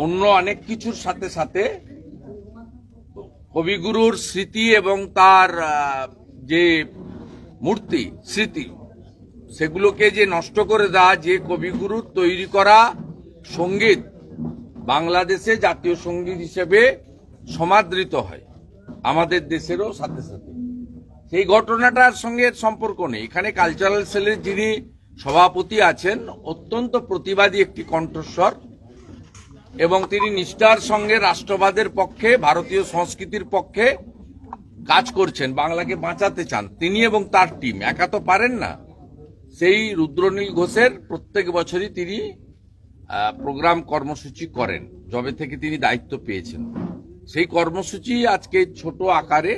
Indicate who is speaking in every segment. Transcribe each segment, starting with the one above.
Speaker 1: অন্য অনেক কিছুর সাথে সাথে কবিগুরুর স্মৃতি এবং তার যে মূর্তি স্মৃতি সেগুলোকে যে নষ্ট করে দেওয়া, যে কবিগুরুর তৈরি করা সঙ্গীত বাংলাদেশে জাতীয় সঙ্গীত হিসেবে সমাদৃত হয় আমাদের দেশেরও সাথে সাথে, সেই ঘটনাটার সঙ্গে সম্পর্ক নেই। এখানে কালচারাল সেলের যিনি সভাপতি আছেন অত্যন্ত প্রতিবাদী একটি কণ্ঠস্বর এবং তিনি নিষ্ঠার সঙ্গে রাষ্ট্রবাদের পক্ষে, ভারতীয় সংস্কৃতির পক্ষে কাজ করছেন, বাংলাকে বাঁচাতে চান তিনি এবং তার টিম। একা তো পারেন না। সেই রুদ্রনীল ঘোষের প্রত্যেক বছরই তিনি প্রোগ্রাম কর্মসূচি করেন যবে থেকে তিনি দায়িত্ব পেয়েছেন। সেই কর্মসূচি আজকে ছোট আকারে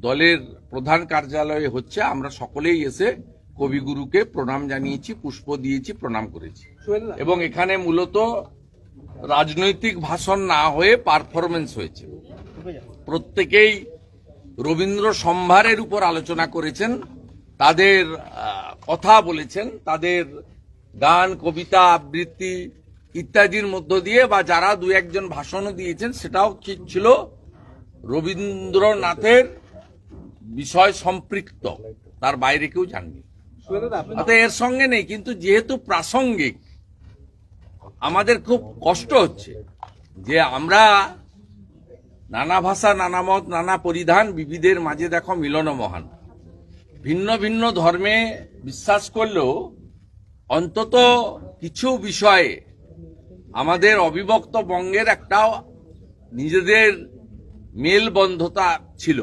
Speaker 1: দলের প্রধান কার্যালয়ে হচ্ছে। আমরা সকলেই এসে কবিগুরুকে প্রণাম জানিয়েছি, পুষ্প দিয়েছি, প্রণাম করেছি এবং এখানে মূলত রাজনৈতিক ভাষণ না হয়ে পারফরমেন্স হয়েছে। প্রত্যেকেই রবীন্দ্র সম্ভারের উপর আলোচনা করেছেন, তাদের কথা বলেছেন, তাদের গান, কবিতা, আবৃত্তি ইত্যাদির মধ্য দিয়ে, বা যারা দু একজন ভাষণও দিয়েছেন সেটাও ছিল রবীন্দ্রনাথের বিষয় সম্পৃক্ত, তার বাইরে কেউ জাননি। এর সঙ্গে নেই, কিন্তু যেহেতু প্রাসঙ্গিক আমাদের খুব কষ্ট হচ্ছে যে আমরা নানা ভাষা, নানা মত, নানা পরিধান, বিবিধের মাঝে দেখো মিলন মহান। ভিন্ন ভিন্ন ধর্মে বিশ্বাস করলেও অন্তত কিছু বিষয়ে আমাদের অবিভক্ত বঙ্গের একটা নিজেদের মেলবন্ধতা ছিল,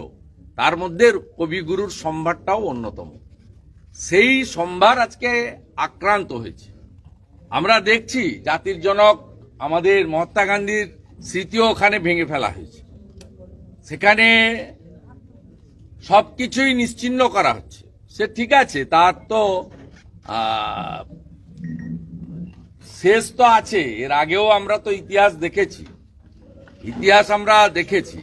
Speaker 1: তার মধ্যে কবিগুরুর সম্ভারটাও অন্যতম। সেই সম্ভার আজকে আক্রান্ত হয়েছে। আমরা দেখছি জাতির জনক আমাদের মহাত্মা গান্ধীর স্মৃতিও ওখানে ভেঙে ফেলা হয়েছে, সেখানে সবকিছুই নিশ্চিহ্ন করা হচ্ছে। সে ঠিক আছে, তার তো শেষ তো আছে। এর আগেও আমরা তো ইতিহাস দেখেছি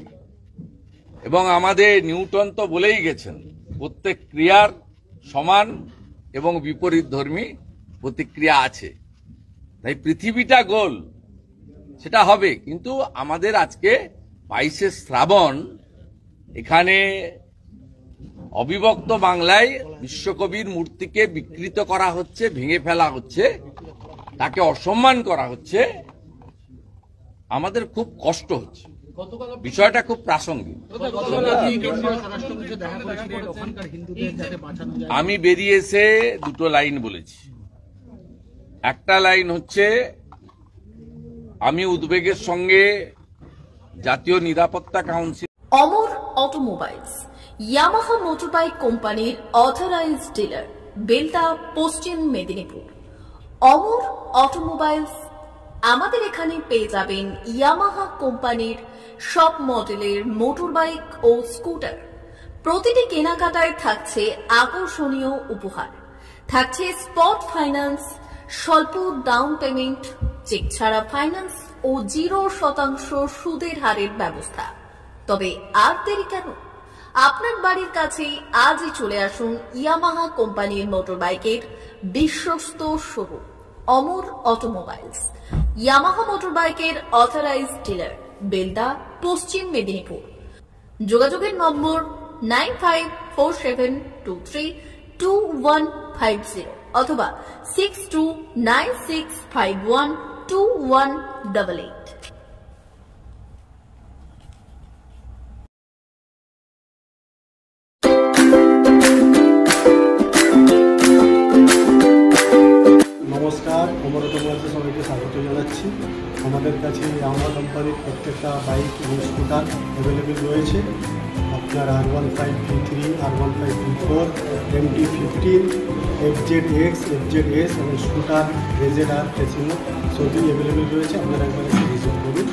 Speaker 1: এবং আমাদের নিউটন তো বলেই গেছেন প্রত্যেক ক্রিয়ার সমান এবং বিপরীত ধর্মী প্রতিক্রিয়া আছে। তাই পৃথিবীটা গোল, সেটা হবে। কিন্তু আমাদের আজকে 22শে শ্রাবণ এখানে অবিভক্ত বাংলায় বিশ্বকবির মূর্তিকে বিকৃত করা হচ্ছে, ভেঙে ফেলা হচ্ছে, তাকে অসম্মান করা হচ্ছে। আমাদের খুব কষ্ট হচ্ছে, বিষয়টা খুব প্রাসঙ্গিক। আমি বেরিয়ে এসে দুটো লাইন বলেছি। একটা লাইন হচ্ছে, আমি উদ্বেগের সঙ্গে জাতীয় নিরাপত্তা কাউন্সিল
Speaker 2: অমর অটোমোবাইলস ইয়ামাহা মোটরবাইক কোম্পানির অথরাইজড ডিলার, বেলদা, পশ্চিম মেদিনীপুর। অমর অটোমোবাইলস, আমাদের এখানে পেয়ে যাবেন ইয়ামাহা কোম্পানির সব মডেলের মোটরবাইক ও স্কুটার। প্রতিটি কেনাকাটায় থাকছে আকর্ষণীয় উপহার, থাকছে স্পট ফাইন্যান্স, স্বল্প ডাউন পেমেন্ট, চেক ছাড়া ফাইন্যান্স ও 0% সুদের হারের ব্যবস্থা। তবে আর দেরি কেন? আপনার বাড়ির কাছেই আজই চলে আসুন ইয়ামাহা কোম্পানির মোটরবাইকের বিশ্বস্ত শোরুম অমর অটোমোবাইলস, ইয়ামাহা মোটরবাইকের অথরাইজড ডিলার, বেলদা, পশ্চিম মেদিনীপুর। যোগাযোগের নম্বর 9547232150 অথবা 6296512188।
Speaker 3: নমস্কার, অমর অটোমোবাইলসে সবাইকে স্বাগত জানাচ্ছি। আমাদের কাছে ইয়ামাহা কোম্পানির প্রত্যেকটা বাইক এবং স্কুটার অ্যাভেলেবেল রয়েছে। আপনার R15V3, R15V4, MT15, FZX, FZS এবং স্কুটার RZR, ফেসিনো সবই অ্যাভেলেবেল রয়েছে। আপনারা একবার ভিজিট করুন।